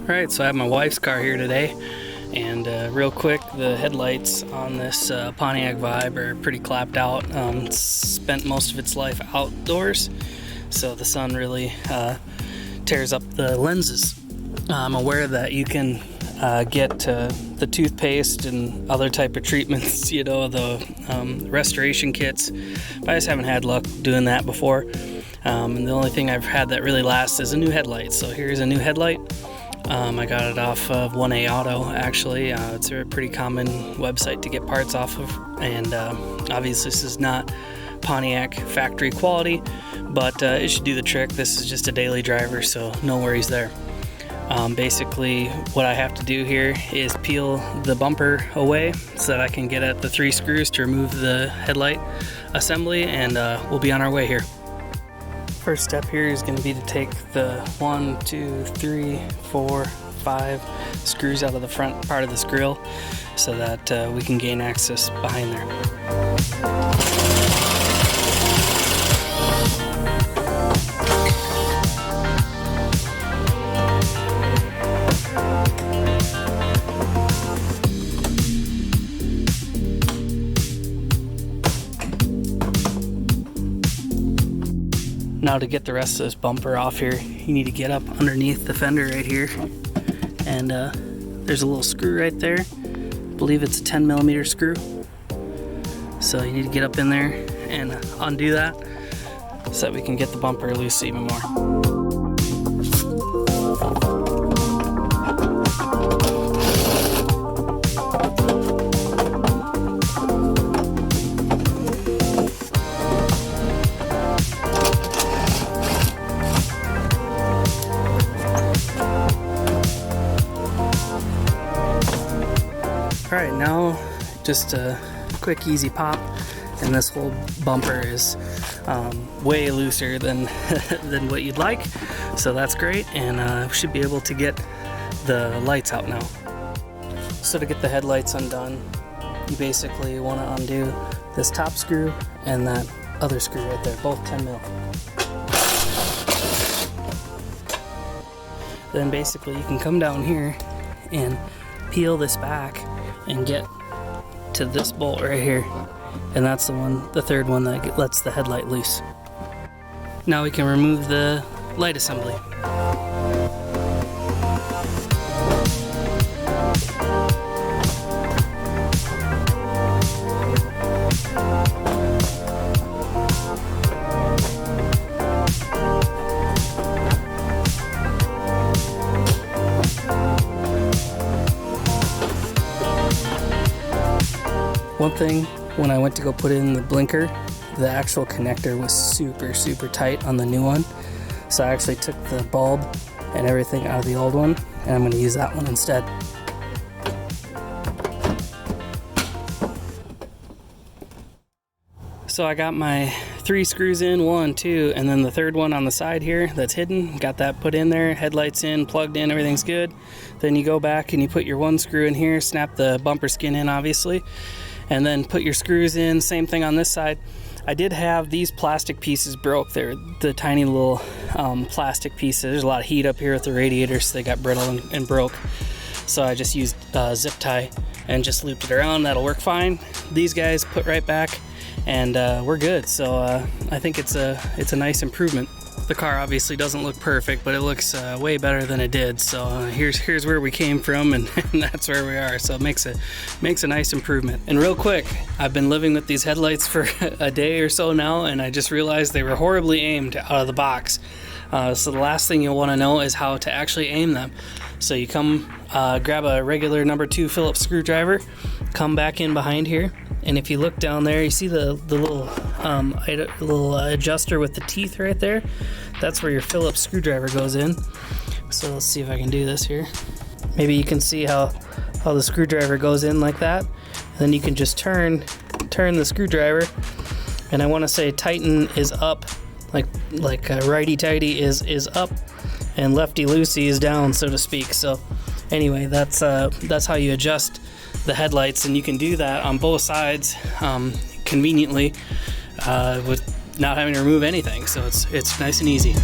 Alright, so I have my wife's car here today, and real quick, the headlights on this Pontiac Vibe are pretty clapped out. It's spent most of its life outdoors, so the sun really tears up the lenses. I'm aware that you can get the toothpaste and other type of treatments, you know, the restoration kits, but I just haven't had luck doing that before. And the only thing I've had that really lasts is a new headlight. So here's a new headlight. I got it off of 1A Auto, actually. It's a pretty common website to get parts off of, and obviously this is not Pontiac factory quality, but it should do the trick. This is just a daily driver, so no worries there. Basically what I have to do here is peel the bumper away so that I can get at the 3 screws to remove the headlight assembly, and we'll be on our way here. First step here is going to be to take the 1, 2, 3, 4, 5 screws out of the front part of this grill so that we can gain access behind there. Now to get the rest of this bumper off here, you need to get up underneath the fender right here, and there's a little screw right there. I believe it's a 10mm screw. So you need to get up in there and undo that so that we can get the bumper loose even more. Alright, now just a quick easy pop, and this whole bumper is way looser than than what you'd like, so that's great, and we should be able to get the lights out now. So to get the headlights undone, you basically want to undo this top screw and that other screw right there, both 10mm. Then basically you can come down here and peel this back and get to this bolt right here, and that's the third one that lets the headlight loose. Now we can remove the light assembly. One thing, when I went to go put in the blinker, the actual connector was super tight on the new one. So I actually took the bulb and everything out of the old one, and I'm going to use that one instead. So I got my 3 screws in, 1, 2, and then the third one on the side here that's hidden. Got that put in there, headlights in, plugged in, everything's good. Then you go back and you put your 1 screw in here, snap the bumper skin in obviously, and then put your screws in. Same thing on this side. I did have these plastic pieces broke. They're the tiny little plastic pieces. There's a lot of heat up here with the radiator, so they got brittle and broke. So I just used zip tie and just looped it around. That'll work fine. These guys put right back, and we're good. So I think it's a nice improvement. The car obviously doesn't look perfect, but it looks way better than it did. So here's where we came from, and that's where we are. So it makes a nice improvement. And real quick, I've been living with these headlights for a day or so now, and I just realized they were horribly aimed out of the box. So the last thing you'll want to know is how to actually aim them. So you come grab a regular number 2 Phillips screwdriver, come back in behind here, and if you look down there, you see the little adjuster with the teeth right there. That's where your Phillips screwdriver goes in. So let's see if I can do this here. Maybe you can see how the screwdriver goes in like that. And then you can just turn the screwdriver, and I want to say tighten is up, like righty tighty is up, and lefty loosey is down, so to speak. So anyway, that's how you adjust the headlights, and you can do that on both sides conveniently with not having to remove anything. So it's nice and easy.